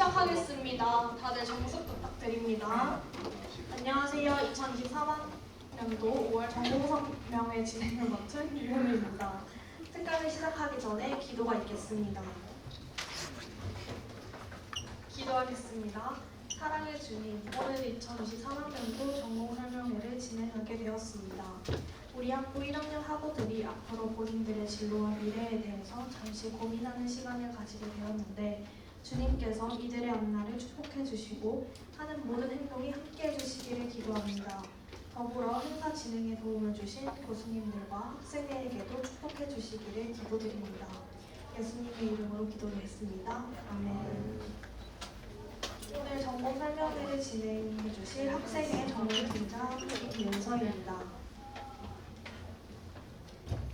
시작하겠습니다. 다들 정숙 부탁드립니다. 안녕하세요. 2023학년도 5월 전공서명회 진행을 맡은 유현우입니다. 특강을 시작하기 전에 기도가 있겠습니다. 기도하겠습니다. 사랑의 주님, 오늘 2023학년도 전공설명회를 진행하게 되었습니다. 우리 학부 1학년 학우들이 앞으로 본인들의 진로와 미래에 대해서 잠시 고민하는 시간을 가지게 되었는데 주님께서 이들의 앞날을 축복해 주시고 하는 모든 행동이 함께 해주시기를 기도합니다. 더불어 행사 진행에 도움을 주신 교수님들과 학생에게도 축복해 주시기를 기도드립니다. 예수님의 이름으로 기도드렸습니다. 아멘. 오늘 전공 설명회를 진행해 주실 학생의 전공팀장 김윤서입니다.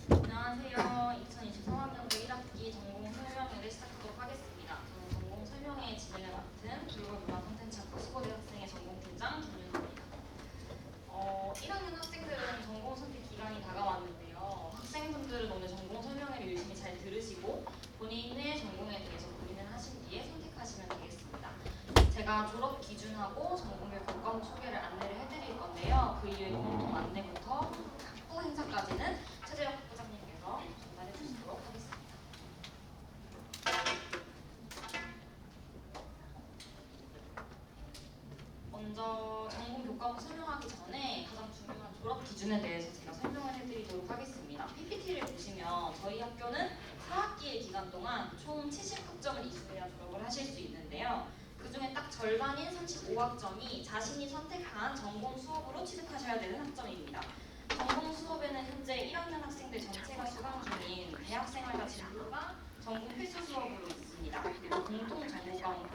안녕하세요. 2023학년도 1학기 전공 설명회를 시작하도록 하겠습니다. 저는 전공 설명회 진행을 맡은 글로벌 문화 콘텐츠학과 15대 학생의 전공팀장 김윤서입니다. 1학년 학생들은 전공 선택 기간이 다가왔는데요. 학생분들은 오늘 전공 설명회를 열심히 잘 들으시고 본인의 전공에 대해서 고민을 하신 뒤에 선택하시면 되겠습니다. 제가 졸업 기준하고 전공별 교과목 소개를 안내를 해드릴 건데요. 그 이후에 공통 안내부터 학부 행사까지는 최재혁 학부장님께서 전달해 주시도록 하겠습니다. 먼저 전공 교과목 설명하기 전에 가장 중요한 졸업 기준에 대해서 제가 설명을 해드리도록 하겠습니다. PPT를 보시면 저희 학교는 4학기의 기간 동안 총 70학점을 이수해야 졸업을 하실 수 있는데요. 그 중에 딱 절반인 35학점이 자신이 선택한 전공 수업으로 취득하셔야 되는 학점입니다. 전공 수업에는 현재 1학년 학생들 전체가 수강 중인 대학생활과 진로가 전공 필수 수업으로 있습니다. 그리고 공통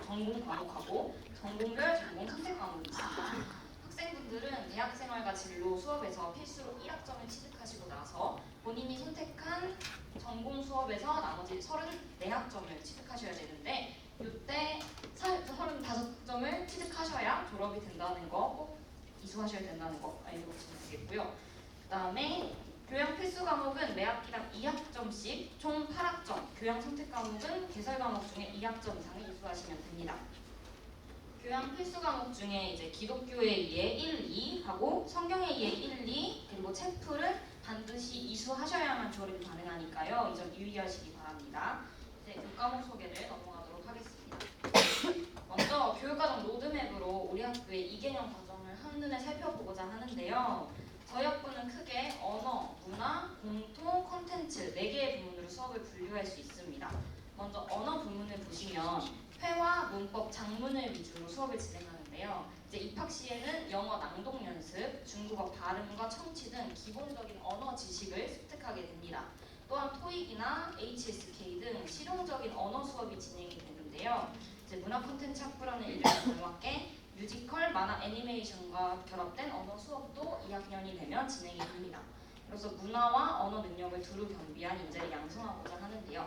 전공 과목하고 전공별 전공 선택 과목이 있습니다. 학생분들은 대학생활과 진로 수업에서 필수로 1학점을 취득하시고 나서 본인이 선택한 전공 수업에서 나머지 34학점을 취득하셔야 되는데 이때 35점을 취득하셔야 졸업이 된다는 거 꼭 이수하셔야 된다는 거 알고 계시면 되겠고요. 그 다음에 교양 필수 과목은 매 학기당 2학점씩 총 8학점, 교양 선택 과목은 개설 과목 중에 2학점 이상을 이수하시면 됩니다. 교양 필수 과목 중에 이제 기독교에 의해 1, 2 하고 성경에 의해 1, 2 그리고 체프를 반드시 이수하셔야만 졸업이 가능하니까요. 이 점 유의하시기 바랍니다. 이제 교과목 소개를 넘어가도록 하겠습니다. 먼저 교육과정 로드맵으로 우리 학교의 2개년 과정을 한눈에 살펴보고자 하는데요. 저희 학부는 크게 언어, 문화, 공통, 콘텐츠 4개의 부문으로 수업을 분류할 수 있습니다. 먼저 언어 부문을 보시면 회화, 문법, 작문을 위주로 수업을 진행하는데요. 이제 입학 시에는 영어 낭독 연습, 중국어 발음과 청취 등 기본적인 언어 지식을 습득하게 됩니다. 또한 토익이나 HSK 등 실용적인 언어 수업이 진행이 되는데요. 이제 문화 콘텐츠 학부라는 이름에 걸맞게 뮤지컬, 만화, 애니메이션과 결합된 언어 수업도 2학년이 되면 진행이 됩니다. 그래서 문화와 언어 능력을 두루 겸비한 인재를 양성하고자 하는데요.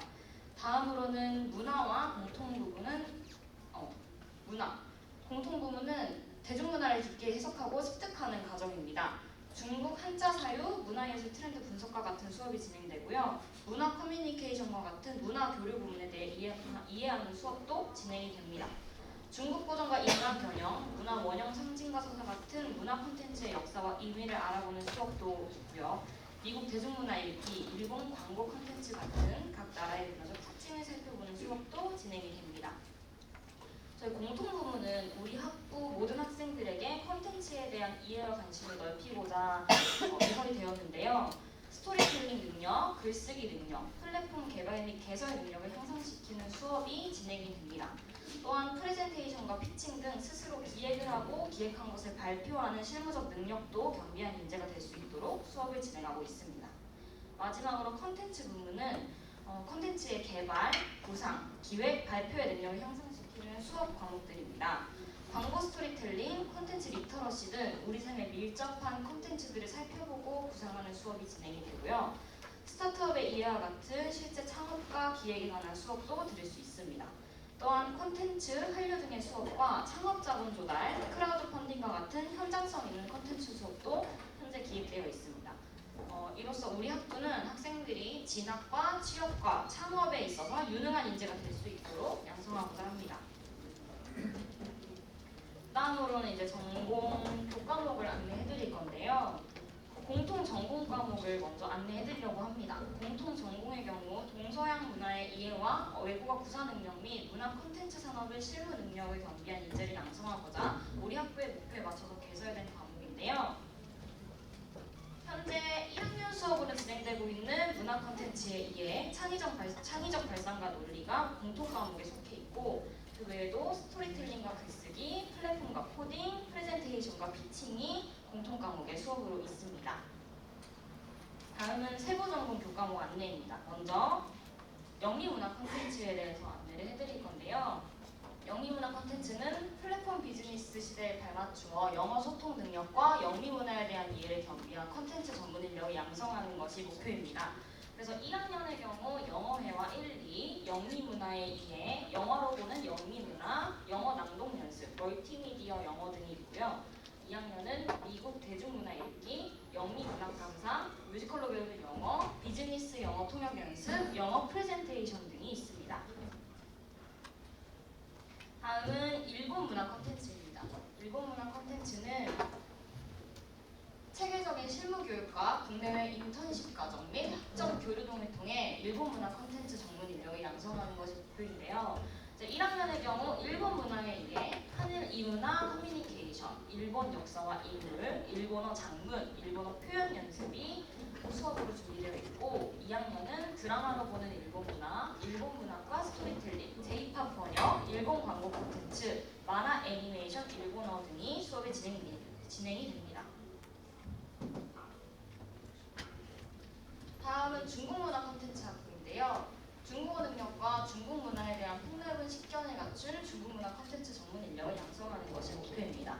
다음으로는 문화와 공통 부분은 문화. 공통 부분은 대중문화를 깊게 해석하고 습득하는 과정입니다. 중국 한자 사유, 문화예술 트렌드 분석과 같은 수업이 진행되고요. 문화 커뮤니케이션과 같은 문화 교류 부분에 대해 이해하는 수업도 진행이 됩니다. 중국 고전과 인간 변형, 문화 원형 상징과 서사 같은 문화 콘텐츠의 역사와 의미를 알아보는 수업도 있고요. 미국 대중문화 읽기, 일본 광고 콘텐츠 같은 각 나라의 문화적 특징을 살펴보는 수업도 진행이 됩니다. 저희 공통 부문은 우리 학부 모든 학생들에게 콘텐츠에 대한 이해와 관심을 넓히고자 개설이 되었는데요. 스토리텔링 능력, 글쓰기 능력, 플랫폼 개발 및 개설 능력을 향상시키는 수업이 진행이 됩니다. 또한 프레젠테이션과 피칭 등 스스로 기획을 하고 기획한 것을 발표하는 실무적 능력도 겸비한 인재가 될 수 있도록 수업을 진행하고 있습니다. 마지막으로 컨텐츠 부문은 컨텐츠의 개발, 구상, 기획, 발표의 능력을 향상시키는 수업 과목들입니다. 광고 스토리텔링, 콘텐츠 리터러시 등 우리 삶에 밀접한 콘텐츠들을 살펴보고 구상하는 수업이 진행이 되고요. 스타트업의 이해와 같은 실제 창업과 기획에 관한 수업도 들을 수 있습니다. 또한 콘텐츠, 한류 등의 수업과 창업자본 조달, 크라우드 펀딩과 같은 현장성 있는 콘텐츠 수업도 현재 기획되어 있습니다. 이로써 우리 학부는 학생들이 진학과 취업과 창업에 있어서 유능한 인재가 될 수 있도록 양성하고자 합니다. 과목을 먼저 안내해드리려고 합니다. 공통 전공의 경우 동서양 문화의 이해와 외국어 구사 능력 및 문화 콘텐츠 산업의 실무 능력을 겸비한 인재를 양성하고자 우리 학부의 목표에 맞춰서 개설된 과목인데요. 현재 1학년 수업으로 진행되고 있는 문화 콘텐츠의 이해, 창의적 발상과 논리가 공통 과목에 속해 있고 그 외에도 스토리텔링과 글쓰기, 플랫폼과 코딩, 프레젠테이션과 피칭이 공통 과목의 수업으로 있습니다. 다음은 세부 전공 교과목 안내입니다. 먼저 영리문화 콘텐츠에 대해서 안내를 해드릴 건데요. 영리문화 콘텐츠는 플랫폼 비즈니스 시대에 발맞추어 영어 소통 능력과 영리문화에 대한 이해를 겸비한 콘텐츠 전문 인력을 양성하는 것이 목표입니다. 그래서 1학년의 경우 영어회화 1, 2, 영리문화의 이해, 영어로 보는 영리문화, 영어 낭독 연습, 멀티미디어 영어 등이 있고요. 2학년은 미국 대중문화 읽기, 영리문학 감상, 뮤지컬로 배우는 영어, 비즈니스 영어 통역 연습, 영어 프레젠테이션 등이 있습니다. 다음은 일본 문화 콘텐츠입니다. 일본 문화 콘텐츠는 체계적인 실무 교육과 국내외 인턴십 과정 및 학점 교류 등을 통해 일본 문화 콘텐츠 전문 인력을 양성하는 것이 목표인데요. 1학년의 경우 일본 문화에 의해 한일 이문화 커뮤니케이션, 일본 역사와 인물, 일본어 장문, 일본어 표현 연습이 수업으로 준비되어 있고 2학년은 드라마로 보는 일본 문화, 일본 문학과 스토리텔링, J-팝 번역, 일본 광고 콘텐츠, 만화 애니메이션, 일본어 등이 수업에 진행이 됩니다. 다음은 중국 문화 콘텐츠 학부인데요. 중국어 능력과 중국 문화에 대한 폭넓은 식견을 갖춘 중국 문화 콘텐츠 전문 인력을 양성하는 것이 목표입니다.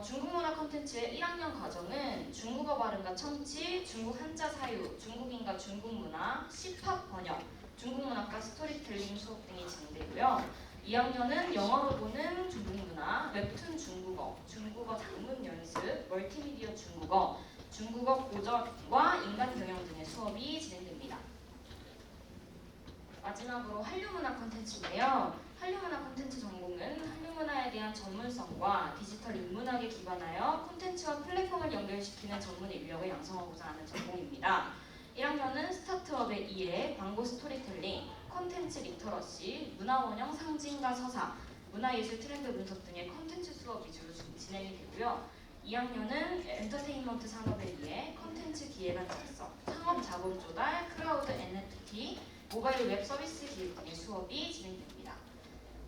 중국 문화 콘텐츠의 1학년 과정은 중국어 발음과 청취, 중국 한자 사유, 중국인과 중국 문화, C팝 번역, 중국 문학과 스토리텔링 수업 등이 진행되고요. 2학년은 영어로 보는 중국 문화, 웹툰 중국어, 중국어 장문 연습, 멀티미디어 중국어, 중국어 고전과 인간 경영 등의 수업이 진행됩니다. 마지막으로 한류문화 콘텐츠인데요. 한류문화 콘텐츠 전공은 한류문화에 대한 전문성과 디지털 인문학에 기반하여 콘텐츠와 플랫폼을 연결시키는 전문 인력을 양성하고자 하는 전공입니다. 1학년은 스타트업의 이해, 광고 스토리텔링, 콘텐츠 리터러시, 문화원형 상징과 서사, 문화예술 트렌드 분석 등의 콘텐츠 수업 위주로 진행이 되고요. 2학년은 엔터테인먼트 산업에 의해 콘텐츠 기획안 작성, 창업 자본 조달, 클라우드 NFT, 모바일 웹 서비스 기획 등의 수업이 진행됩니다.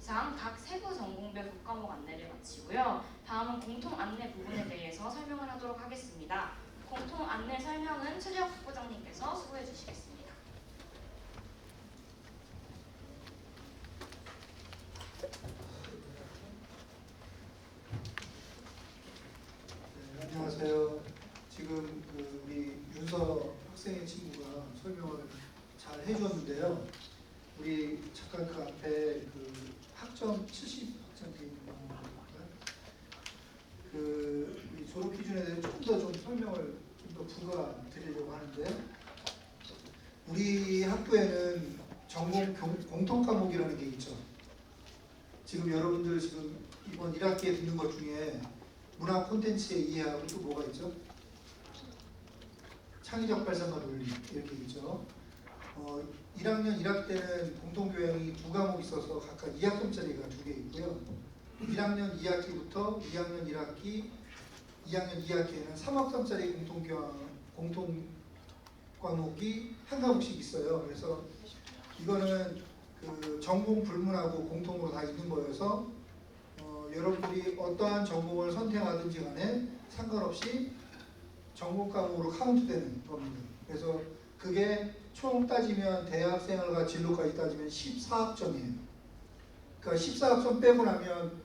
이상 각 세부 전공별 교과목 안내를 마치고요. 다음은 공통 안내 부분에 대해서 설명을 하도록 하겠습니다. 공통 안내 설명은 최재혁 부부장님께서 수고해 주시겠습니다. 네, 안녕하세요. 지금 우리 윤서 학생의 친구가 설명을 잘 해주었는데요. 우리 잠깐 그 앞에 학점 70학점 돼 있는 거 우리 졸업 기준에 대해 조금 더 설명을 좀 더 부가 드리려고 하는데, 우리 학교에는 전공 공통 과목이라는 게 있죠. 지금 여러분들 지금 이번 1학기에 듣는 것 중에 문화 콘텐츠의 이해하고 또 뭐가 있죠? 창의적 발상과 논리 이렇게 있죠. 1학년 1학기 때는 공통교양이 2과목이 있어서 각각 2학점짜리가 2개 있고요. 1학년 2학기부터 2학년 1학기, 2학년 2학기에는 3학점짜리 공통 과목이 한 과목씩 있어요. 그래서 이거는 전공 불문하고 공통으로 다 있는 거여서 여러분들이 어떠한 전공을 선택하든지 간에 상관없이 전공 과목으로 카운트되는 겁니다. 그래서 그게 총 따지면 대학생활과 진로까지 따지면 14학점이에요. 그러니까 14학점 빼고 나면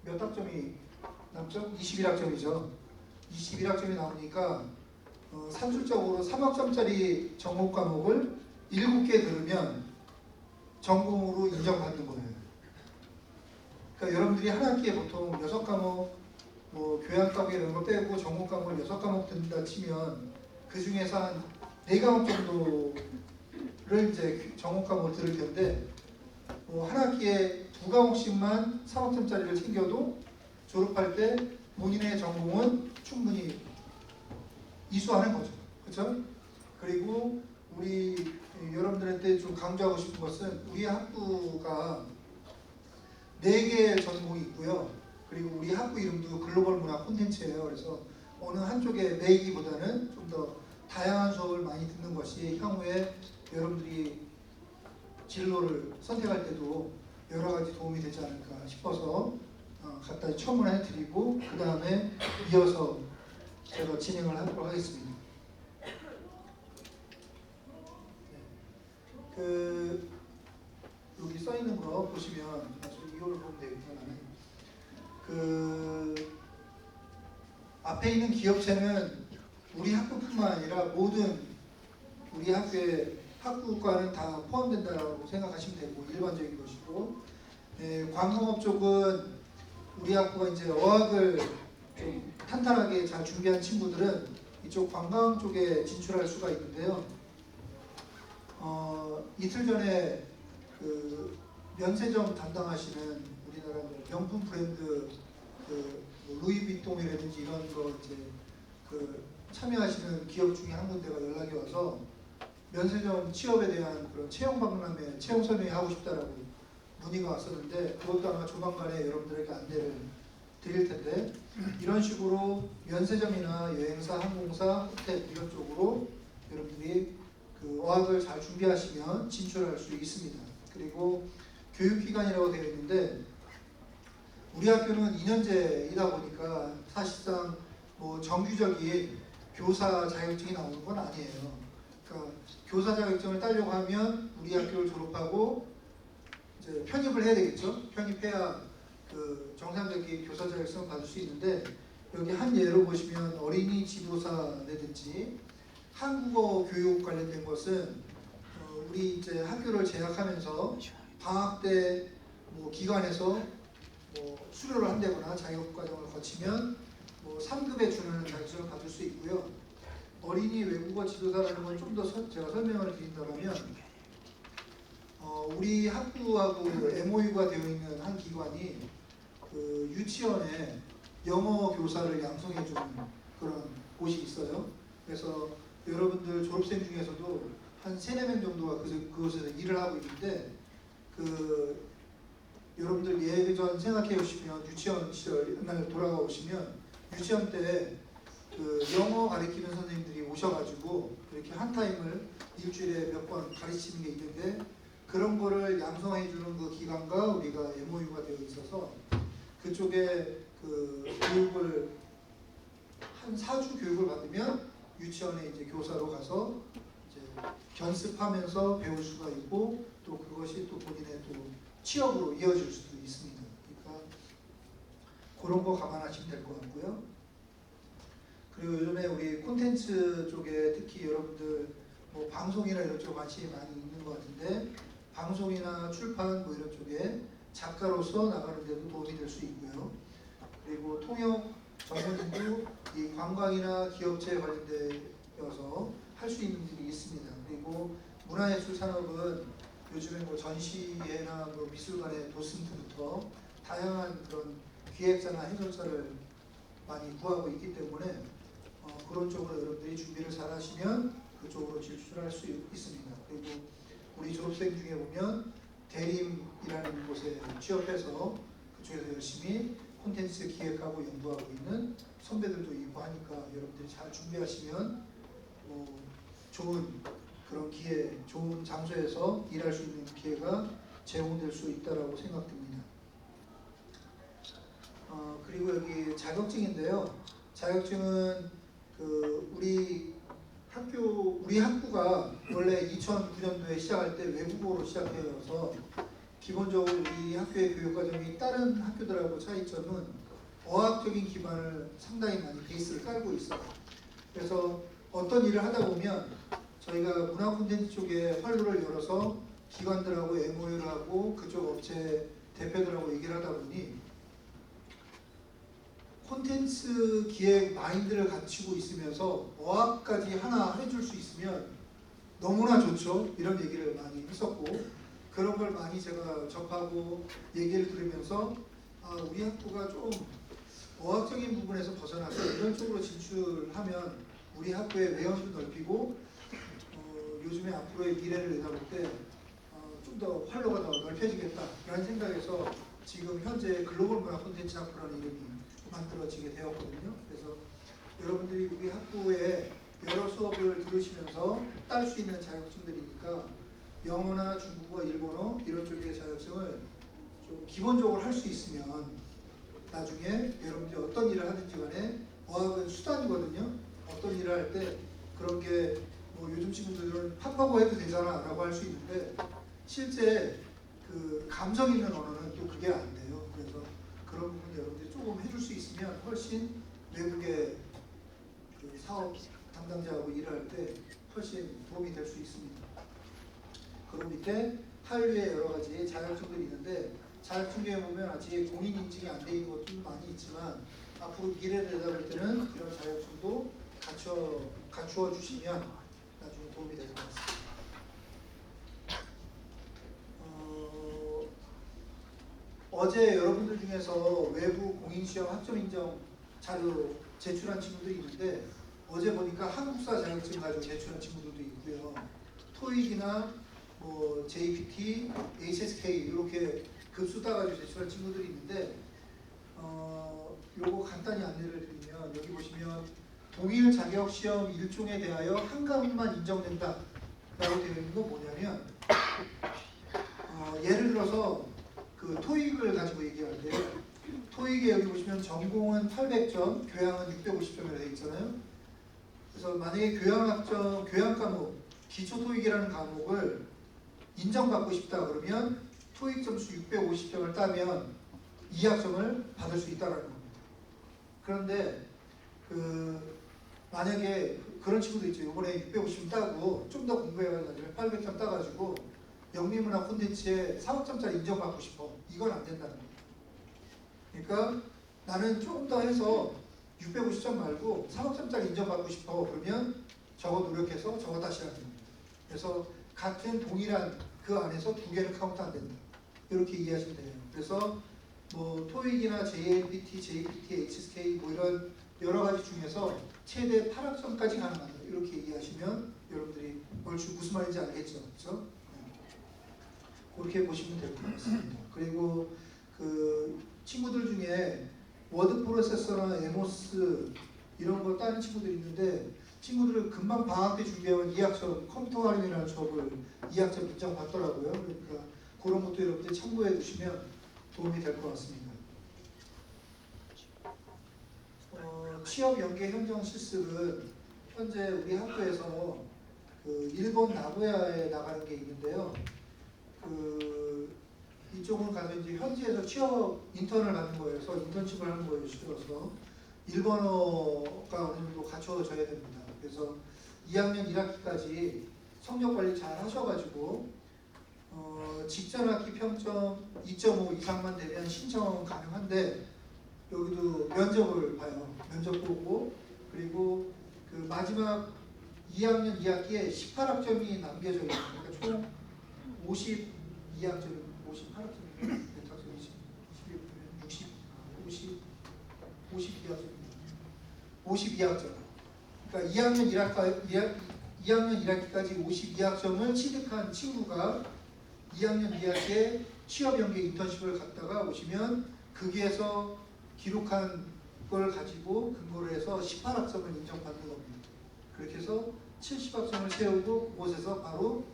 몇 학점이 남죠? 21학점이죠. 21학점이 나오니까 산술적으로 3학점짜리 전공 과목을 7개 들으면 전공으로 인정받는 거예요. 그러니까 여러분들이 한 학기에 보통 6과목, 교양 과목 이런 거 빼고 전공 과목을 6과목 듣는다 치면 그 중에서 한 4과목 정도를 이제 전공 과목을 들을 텐데, 한 학기에 2과목씩만 3학점짜리를 챙겨도 졸업할 때 본인의 전공은 충분히 이수하는 거죠. 그렇죠? 그리고 우리 여러분들한테 좀 강조하고 싶은 것은 우리 학부가 4개의 전공이 있고요. 그리고 우리 학부 이름도 글로벌 문화 콘텐츠예요. 그래서 어느 한쪽에 매이기보다는 좀 더 다양한 수업을 많이 듣는 것이 향후에 여러분들이 진로를 선택할 때도 여러 가지 도움이 되지 않을까 싶어서 갖다 첨언해 드리고 그 다음에 이어서 제가 진행을 하도록 하겠습니다. 그 여기 써 있는 거 보시면 이거를 보면 되겠구나. 그 앞에 있는 기업체는 우리 학부뿐만 아니라 모든 우리 학교의 학부과는 다 포함된다고 생각하시면 되고 일반적인 것이고, 관공업 쪽은 우리 학부가 이제 어학을 좀 탄탄하게 잘 준비한 친구들은 이쪽 관광 쪽에 진출할 수가 있는데요. 이틀 전에 그 면세점 담당하시는 우리나라 명품 브랜드 뭐 루이비통이라든지 이런 거 이제 그 참여하시는 기업 중에 한 군데가 연락이 와서 면세점 취업에 대한 그런 채용 박람회, 채용 설명회 하고 싶다라고 문의가 왔었는데 그것도 아마 조만간에 여러분들에게 안내를 드릴 텐데 이런 식으로 면세점이나 여행사, 항공사, 호텔 이런 쪽으로 여러분들이 그 어학을 잘 준비하시면 진출할 수 있습니다. 그리고 교육기관이라고 되어 있는데 우리 학교는 2년제이다 보니까 사실상 뭐 정규적인 교사 자격증이 나오는 건 아니에요. 그러니까 교사 자격증을 따려고 하면 우리 학교를 졸업하고 이제 편입을 해야 되겠죠. 편입해야 그 정상적인 교사 자격증을 받을 수 있는데 여기 한 예로 보시면 어린이 지도사라든지 한국어 교육 관련된 것은 우리 이제 학교를 재학하면서 방학 때 뭐 기관에서 뭐 수료를 한다거나 자격 과정을 거치면 뭐 3급에 주는 자격증을 받을 수 있고요. 어린이 외국어 지도사라는 건 좀 더 제가 설명을 드린다면 우리 학부하고 MOU가 되어 있는 한 기관이 그 유치원에 영어 교사를 양성해 주는 그런 곳이 있어요. 그래서 여러분들 졸업생 중에서도 한 3-4명 정도가 그곳에서 일을 하고 있는데 그 여러분들 예전 생각해 보시면 유치원 시절 옛날 돌아가 보시면 유치원 때 그 영어 가르치는 선생님들이 오셔가지고 이렇게 한 타임을 일주일에 몇 번 가르치는 게 있는데 그런 거를 양성해 주는 그 기관과 우리가 MOU가 되어 있어서 그쪽에 그 교육을 한 4주 교육을 받으면 유치원에 이제 교사로 가서 이제 견습하면서 배울 수가 있고 또 그것이 또 본인의 또 취업으로 이어질 수도 있습니다. 그러니까 그런 거 감안하시면 될 것 같고요. 그리고 요즘에 우리 콘텐츠 쪽에 특히 여러분들 뭐 방송이나 이런 쪽 관심이 많이 있는 것 같은데 방송이나 출판 뭐 이런 쪽에 작가로서 나가는 데도 도움이 될 수 있고요. 그리고 통역 전문인도 이 관광이나 기업체 관련되어서 할 수 있는 일이 있습니다. 그리고 문화예술 산업은 요즘에 뭐 전시회나 뭐 미술관의 도슨트부터 다양한 그런 기획자나 해설자를 많이 구하고 있기 때문에 그런 쪽으로 여러분들이 준비를 잘 하시면 그쪽으로 진출할 수 있습니다. 그리고 우리 졸업생 중에 보면 대림이라는 곳에 취업해서 그쪽에서 열심히 콘텐츠 기획하고 연구하고 있는 선배들도 있고 하니까 여러분들이 잘 준비하시면 좋은 그런 기회, 좋은 장소에서 일할 수 있는 기회가 제공될 수 있다라고 생각됩니다. 그리고 여기 자격증인데요. 자격증은 그 우리 학부가 원래 2009년도에 시작할 때 외국어로 시작해서 기본적으로 우리 학교의 교육과정이 다른 학교들하고 차이점은 어학적인 기반을 상당히 많이 베이스를 깔고 있어요. 그래서 어떤 일을 하다 보면 저희가 문화 콘텐츠 쪽에 활로를 열어서 기관들하고 MOU를 하고 그쪽 업체 대표들하고 얘기를 하다 보니 콘텐츠 기획 마인드를 갖추고 있으면서 어학까지 하나 해줄 수 있으면 너무나 좋죠. 이런 얘기를 많이 했었고 그런 걸 많이 제가 접하고 얘기를 들으면서 우리 학부가 좀 어학적인 부분에서 벗어나서 이런 쪽으로 진출하면 우리 학교의 외연도 넓히고 요즘에 앞으로의 미래를 내다볼 때 좀 더 활로가 더 넓혀지겠다라는 생각에서 지금 현재 글로벌 문화 콘텐츠 학부라는 이름이 만들어지게 되었거든요. 그래서 여러분들이 우리 학부에 여러 수업을 들으시면서 딸 수 있는 자격증들이니까 영어나 중국어, 일본어 이런 쪽의 자격증을 좀 기본적으로 할 수 있으면 나중에 여러분들이 어떤 일을 하든지 간에 어학은 수단이거든요. 어떤 일을 할 때 그런 게 뭐 요즘 친구들은 팝하고 해도 되잖아 라고 할 수 있는데 실제 그 감성 있는 언어는 또 그게 안 돼요. 그래서 그런 부분 여러분들이 조금 해줄 수 있으면 훨씬 외국의 그 사업 담당자하고 일할 때 훨씬 도움이 될 수 있습니다. 그리고 밑에 한류의 여러 가지 자격증들이 있는데 자격증 중에 보면 아직 공인 인증이 안 돼 있는 것도 많이 있지만 앞으로 미래를 내다볼 때는 이런 자격증도 갖추어 주시면 나중에 도움이 될 것 같습니다. 어제 여러분들 중에서 외부 공인시험 학점인정 자료 제출한 친구들이 있는데 어제 보니까 한국사 자격증 가지고 제출한 친구들도 있고요. 토익이나 뭐 JPT, HSK 이렇게 급수 따가지고 제출한 친구들이 있는데 요거 간단히 안내를 드리면 여기 보시면 동일 자격 시험 일종에 대하여 한 과목만 인정된다 라고 되어 있는 건 뭐냐면 예를 들어서 그 토익을 가지고 얘기하는데요. 토익에 여기 보시면 전공은 800점, 교양은 650점이라고 되어 있잖아요. 그래서 만약에 교양 과목, 기초 토익이라는 과목을 인정받고 싶다 그러면 토익 점수 650점을 따면 2학점을 받을 수 있다는 겁니다. 그런데 만약에 그런 친구도 있죠. 이번에 650점 따고 좀 더 공부해가지고 800점 따가지고 영미문화 콘텐츠에 4학점짜리 인정받고 싶어. 이건 안 된다는 겁니다. 그러니까 나는 좀 더 해서 650점 말고 4학점짜리 인정받고 싶어. 그러면 저거 노력해서 저거 다시 하는 겁니다. 그래서 같은 동일한 그 안에서 두 개를 카운트 안 된다. 이렇게 이해하시면 돼요. 그래서 뭐 토익이나 JLPT, JPT, HSK 뭐 이런 여러 가지 중에서 최대 8학점까지 가능하다. 이렇게 이해하시면 여러분들이 무슨 말인지 알겠죠, 그렇죠? 그렇게 보시면 될 것 같습니다. 그리고 그 친구들 중에 워드 프로세서나 에모스 이런 거 따는 친구들이 있는데 친구들은 금방 방학 때 준비하면 2학점 컴퓨터 활용이라는 수업을 2학점 인정받더라고요. 그러니까 그런 것도 여러분들 참고해 두시면 도움이 될 것 같습니다. 취업 연계 현장 실습은 현재 우리 학교에서 그 일본 나고야에 나가는 게 있는데요. 이쪽은 가서 이제 현지에서 취업 인턴을 받는 거여서 인턴십을 하는 거예요. 실어서 일본어가 어느 정도 갖춰져야 됩니다. 그래서 2학년 1학기까지 성적 관리 잘 하셔가지고 직전 학기 평점 2.5 이상만 되면 신청 가능한데 여기도 면접을 봐요. 면접 보고 그리고 그 마지막 2학년 2학기에 18학점이 남겨져 있는 그러니까 총 52학점, 58학점이 몇 학점이지? 60, 52학점입니다. 52학점. 그러니까 2학년 1학기까지 52학점을 취득한 친구가 2학년 2학기에 취업 연계 인턴십을 갔다가 오시면 거기에서 기록한 걸 가지고 근거를 해서 18학점을 인정받는 겁니다. 그렇게 해서 70학점을 세우고 그곳에서 바로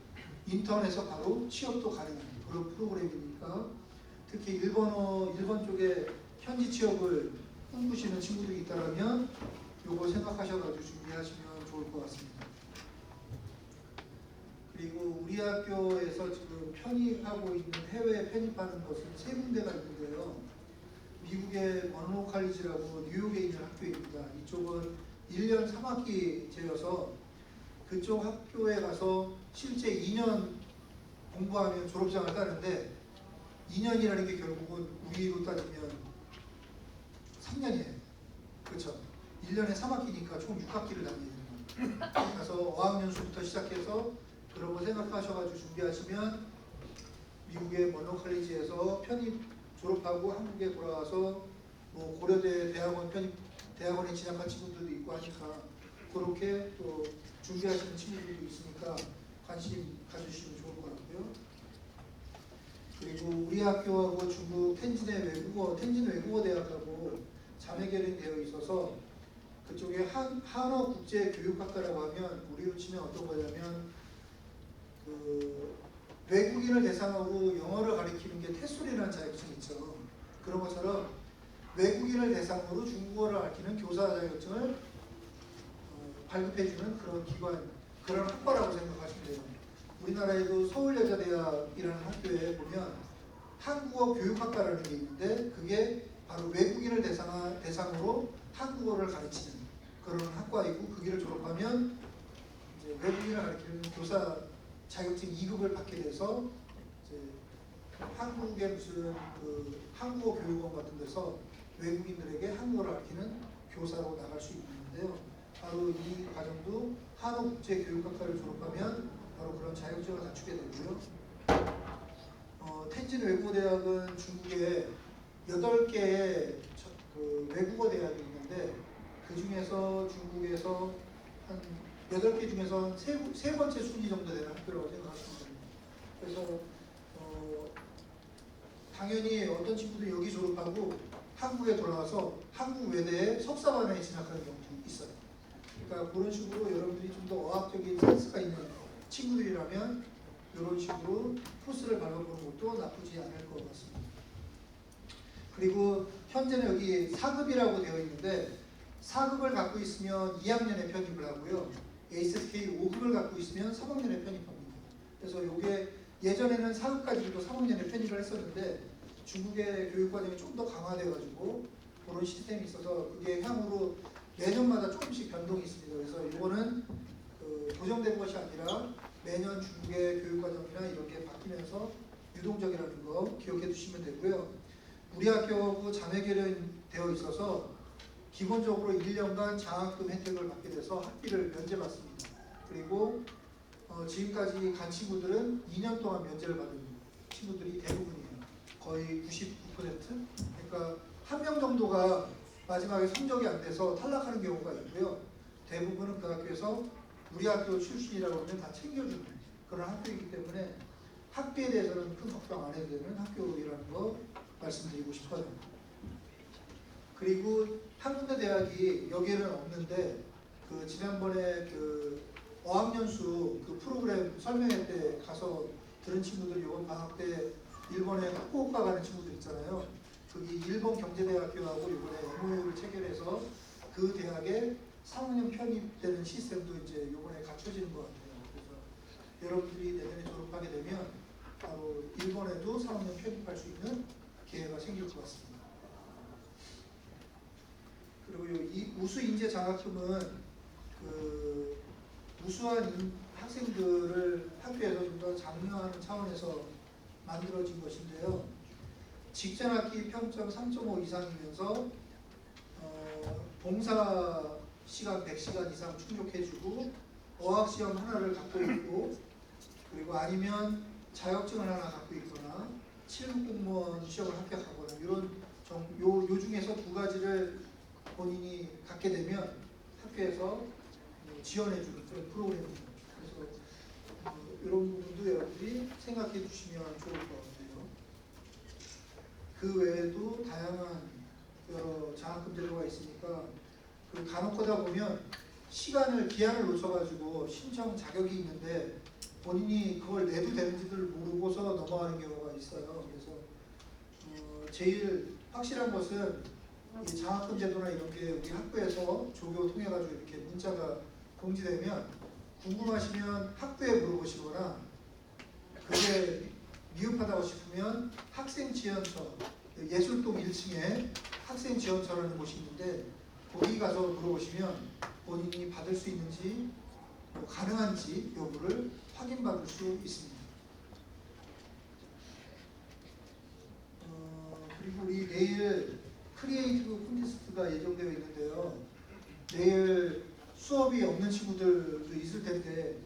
인턴에서 바로 취업도 가능한 그런 프로그램이니까 특히 일본 쪽에 현지 취업을 꿈꾸시는 친구들이 있다면 요거 생각하셔가지고 준비하시면 좋을 것 같습니다. 그리고 우리 학교에서 지금 편입하고 있는 해외에 편입하는 것은 세 군데가 있는데요. 미국의 먼로 칼리지라고 뉴욕에 있는 학교입니다. 이쪽은 1년 3학기제여서 그쪽 학교에 가서 실제 2년 공부하면 졸업장을 따는데 2년이라는 게 결국은 우리로 따지면 3년이에요. 그렇죠? 1년에 3학기니까 총 6학기를 다녀야 됩니다. 그래서 어학연수부터 시작해서 그런 거 생각하셔가지고 준비하시면 미국의 먼로 칼리지에서 편입 졸업하고 한국에 돌아와서 뭐 고려대 대학원에 진학한 친구들도 있고 하니까 그렇게 또 준비하시는 친구들도 있으니까 관심 가주시면 좋을 것 같고요. 그리고 우리 학교하고 중국 텐진 외국어 대학하고 자매 결연되어 있어서 그쪽에 한어 국제 교육학과라고 하면 우리로 치면 어떤 거냐면 그 외국인을 대상으로 영어를 가르치는 게 테솔이라는 자격증이 있죠. 그런 것처럼 외국인을 대상으로 중국어를 가르치는 교사 자격증을 발급해주는 그런 기관, 그런 학과라고 생각하시면 돼요. 우리나라에도 서울여자대학이라는 학교에 보면 한국어 교육학과라는 게 있는데 그게 바로 외국인을 대상으로 한국어를 가르치는 그런 학과이고 그 길을 졸업하면 이제 외국인을 가르치는 교사 자격증 2급을 받게 돼서 이제 한국의 무슨 그 한국어 교육원 같은 데서 외국인들에게 한국어를 가르치는 교사로 나갈 수 있는데요. 바로 이 과정도 한국제교육학과를 졸업하면 바로 그런 자격증을 갖추게 되고요. 텐진 외국어대학은 중국에 8개의 그 외국어 대학이 있는데 그 중에서 중국에서 한 8개 중에서 세 번째 순위 정도 되는 학교라고 생각하시면 됩니다. 그래서 당연히 어떤 친구들이 여기 졸업하고 한국에 돌아와서 한국 외대에 석사반에 진학하는 경우도 있어요. 그러니까 그런 식으로 여러분들이 좀 더 어학적인 센스가 있는 친구들이라면 이런 식으로 코스를 밟아보는 것도 나쁘지 않을 것 같습니다. 그리고 현재는 여기 4급이라고 되어 있는데 4급을 갖고 있으면 2학년에 편입을 하고요. ASK 5급을 갖고 있으면 3학년에 편입합니다. 그래서 이게 예전에는 4급까지도 3학년에 편입을 했었는데 중국의 교육과정이 좀 더 강화돼가지고 그런 시스템이 있어서 그게 향후로 매년마다 조금씩 변동이 있습니다. 그래서 이거는 고정된 것이 아니라 매년 중국의 교육과정이나 이런 게 바뀌면서 유동적이라는 거 기억해 두시면 되고요. 우리 학교하고 자매 결연되어 있어서 기본적으로 1년간 장학금 혜택을 받게 돼서 학비를 면제받습니다. 그리고 지금까지 간 친구들은 2년 동안 면제를 받은 친구들이 대부분이에요. 거의 99%? 그러니까 한 명 정도가 마지막에 성적이 안 돼서 탈락하는 경우가 있고요. 대부분은 그 학교에서 우리 학교 출신이라고 하면 다 챙겨주는 그런 학교이기 때문에 학비에 대해서는 큰 걱정 안 해도 되는 학교이라는 거 말씀드리고 싶어요. 그리고 한 군데 대학이 여기에는 없는데 그 지난번에 그 어학연수 그 프로그램 설명회 때 가서 들은 친구들 이번 방학 때 일본에 후쿠오카 가는 친구들 있잖아요. 거기 일본 경제대학교하고 이번에 MOU를 체결해서 그 대학에 3학년 편입되는 시스템도 이제 이번에 갖춰지는 것 같아요. 그래서 여러분들이 내년에 졸업하게 되면 바로 일본에도 3학년 편입할 수 있는 기회가 생길 것 같습니다. 그리고 이 우수 인재 장학금은 그 우수한 학생들을 학교에서 좀 더 장려하는 차원에서 만들어진 것인데요. 직전 학기 평점 3.5 이상이면서 봉사 시간 100시간 이상 충족해주고 어학시험 하나를 갖고 있고 그리고 아니면 자격증을 하나 갖고 있거나 7급 공무원 시험을 합격하거나 이런 요 중에서 두 가지를 본인이 갖게 되면 학교에서 지원해주는 그런 프로그램입니다. 그래서 이런 부분도 여러분들이 생각해 주시면 좋을 것 같아요. 그 외에도 다양한 여러 장학금 제도가 있으니까 그 간혹 하다 보면 기한을 놓쳐가지고 신청 자격이 있는데 본인이 그걸 내도 되는지를 모르고서 넘어가는 경우가 있어요. 그래서 제일 확실한 것은 이 장학금 제도나 이런 게 우리 학교에서 조교 통해가지고 이렇게 문자가 공지되면 궁금하시면 학교에 물어보시거나 그게 미흡하다고 싶으면 학생지원처 예술동 1층에 학생지원처라는 곳이 있는데 거기 가서 물어보시면 본인이 받을 수 있는지 가능한지 여부를 확인받을 수 있습니다. 그리고 우리 내일 크리에이티브 콘테스트가 예정되어 있는데요. 내일 수업이 없는 친구들도 있을 텐데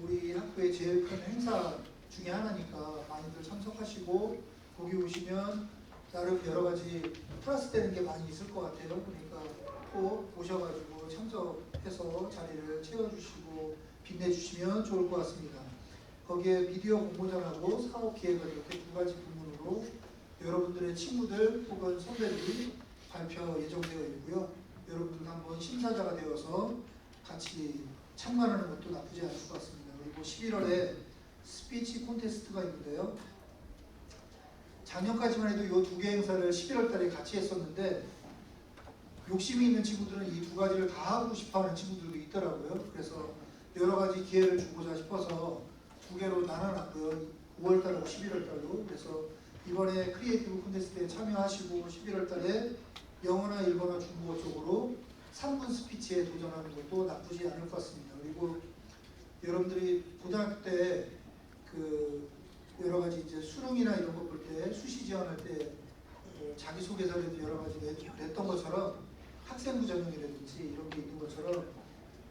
우리 학교의 제일 큰 행사 중에 하나니까 많이들 참석하시고 거기 오시면 나름 여러 가지 플러스 되는 게 많이 있을 것 같아요. 그러니까 꼭 오셔가지고 참석해서 자리를 채워주시고 빛내주시면 좋을 것 같습니다. 거기에 미디어 공모전하고 사업 기획을 이렇게 두 가지 부문으로 여러분들의 친구들 혹은 선배들이 발표 예정되어 있고요. 여러분들 한번 심사자가 되어서 같이 참관하는 것도 나쁘지 않을 것 같습니다. 그리고 11월에 스피치 콘테스트가 있는데요. 작년까지만 해도 이 두 개 행사를 11월 달에 같이 했었는데 욕심이 있는 친구들은 이 두 가지를 다 하고 싶어하는 친구들도 있더라고요. 그래서 여러 가지 기회를 주고자 싶어서 두 개로 나눠놨고요. 5월 달하고 11월 달로. 그래서 이번에 크리에이티브 콘테스트에 참여하시고 11월 달에 영어나 일본어, 중국어 쪽으로 3분 스피치에 도전하는 것도 나쁘지 않을 것 같습니다. 그리고 여러분들이 고등학교 때 그 여러 가지 이제 수능이나 이런 거 볼 때 수시 지원할 때 자기소개서에도 여러 가지 냈던 것처럼 학생부 전형이라든지 이런 게 있는 것처럼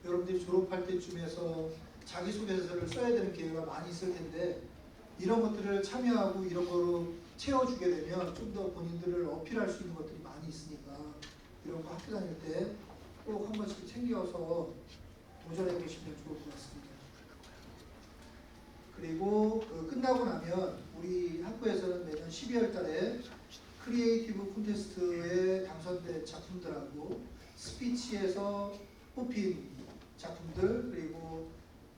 여러분들이 졸업할 때쯤에서 자기소개서를 써야 되는 기회가 많이 있을 텐데 이런 것들을 참여하고 이런 거로 채워주게 되면 좀 더 본인들을 어필할 수 있는 것들이 많이 있으니까 이런 거 학교 다닐 때 꼭 한 번씩 챙겨서 도전해 보시면 좋을 것 같습니다. 그리고 끝나고 나면 우리 학교에서는 매년 12월 달에 크리에이티브 콘테스트에 당선된 작품들하고 스피치에서 뽑힌 작품들 그리고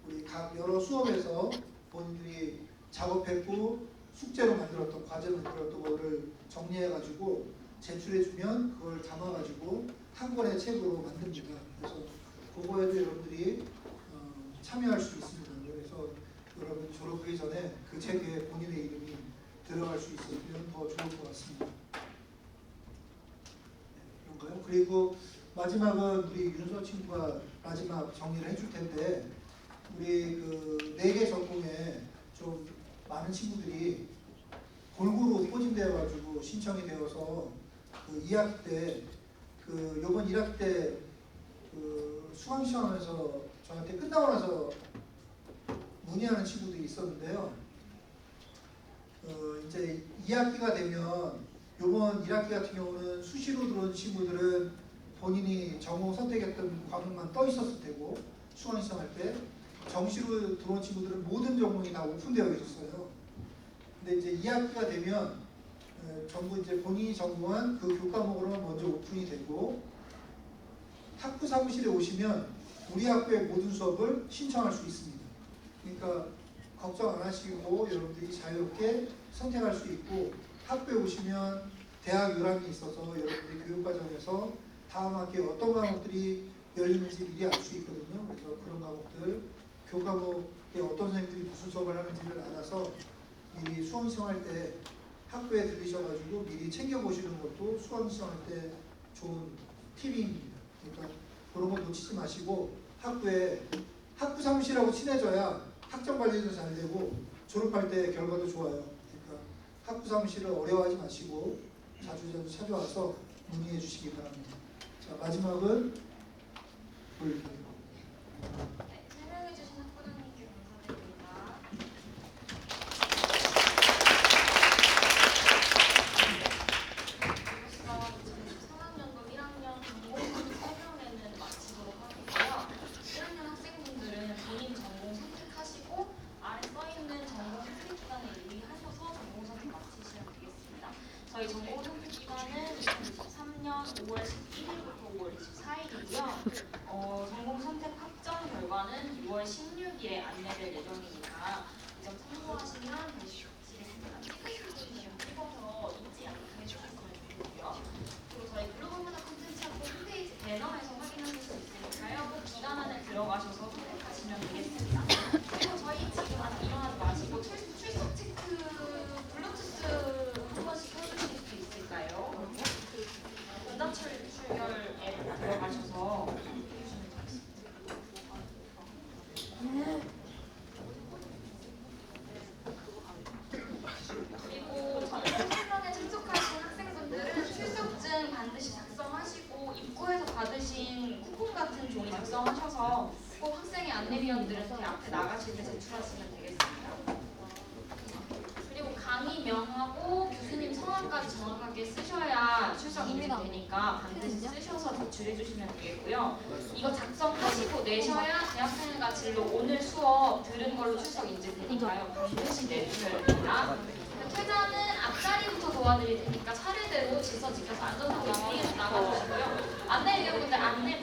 우리 각 여러 수업에서 본인들이 작업했고 숙제로 만들었던 과제로 만들었던 거를 정리해가지고 제출해주면 그걸 담아가지고 한 권의 책으로 만듭니다. 그래서 그거에도 여러분들이 참여할 수 있습니다. 그래서 여러분 졸업하기 전에 그 책에 본인의 이름이 들어갈 수 있으면 더 좋을 것 같습니다. 그런가요? 그리고 마지막은 우리 윤서 친구가 마지막 정리를 해줄 텐데 우리 그 4개 전공에 좀 많은 친구들이 골고루 꼬집되어가지고 신청이 되어서 그 2학기 때 그 요번 1학기 때 그 수강시험하면서 저한테 끝나고 나서 문의하는 친구들이 있었는데요. 이제 2학기가 되면 요번 1학기 같은 경우는 수시로 들어온 친구들은 본인이 전공 선택했던 과목만 떠 있었을 테고 수강시험할 때 정시로 들어온 친구들은 모든 전공이 다 오픈되어 있었어요. 근데 이제 2학기가 되면 전부 이제 본인이 전공한 그 교과목으로만 먼저 오픈이 되고 학부 사무실에 오시면 우리 학교의 모든 수업을 신청할 수 있습니다. 그러니까 걱정 안 하시고 여러분들이 자유롭게 선택할 수 있고 학교에 오시면 대학 유람이 있어서 여러분들이 교육과정에서 다음 학기에 어떤 과목들이 열리는지 미리 알 수 있거든요. 그래서 그런 과목들 교과목에 어떤 선생님들이 무슨 수업을 하는지를 알아서 미리 수강시험할 때 학교에 들리셔가지고 미리 챙겨보시는 것도 수강시험할 때 좋은 팁입니다. 그러니까 그런 거 놓치지 마시고 학교에 학부 사무실하고 친해져야 학점 관리도 잘 되고 졸업할 때 결과도 좋아요. 그러니까 학부 사무실을 어려워하지 마시고 자주 찾아와서 문의해 주시기 바랍니다. 자, 마지막은 볼게요. 네, 설명해주신 학부장님께 감사드립니다. 이로써 2023학년도 1학년 전공 설명회는 마치도록 하겠고요. 1학년 학생분들은 본인 전공 선택하시고 아래 써있는 전공 선택 기간에 유의하셔서 전공 선택 마치시면 되겠습니다. 저희 전공 선택 기간은 2023년 5월 11일부터 5월 24일이고요. 전공 선택 확정 결과는 6월 16일에 안내될 예정이니까 이 점 참고하시면 되시겠습니다. 찍어서 잊지 않게 해주시고요. 그리고 저희 블로그 문화 콘텐츠 학부 홈페이지 배너에서 확인하실 수 있으니까요. 꼭 기간 안에 들어가셔서 선택하시면 되겠습니다. 그리고 저희 지금 아직 일어나지 마시고 출석 체크 블루투스 한 번씩 켜주실 수 있을까요? 전자출결 앱 들어가셔서 해주시면 되겠습니다. 그리고 전공 설명에 참석하신 학생분들은 출석증 반드시 작성하시고 입구에서 받으신 쿠폰 같은 종이 작성하셔서 꼭 학생의 안내위원들한테 앞에 나가실 때 제출하시면 되겠습니다. 그리고 강의명하고 교수님 성함까지 정확하게 쓰셔야 출석 인증되니까 반드시 쓰셔서 제출해 주시면 되겠고요. 이거 작성하시고 내셔야 대학생회가 진로 오늘 수업 들은 걸로 출석 인증되니까요. 반드시 내주셔야 됩니다. 퇴장은 앞자리부터 도와드릴 테니까 차례대로 질서 지켜서 안전하게 나가주시고요. 안내위원분들 안내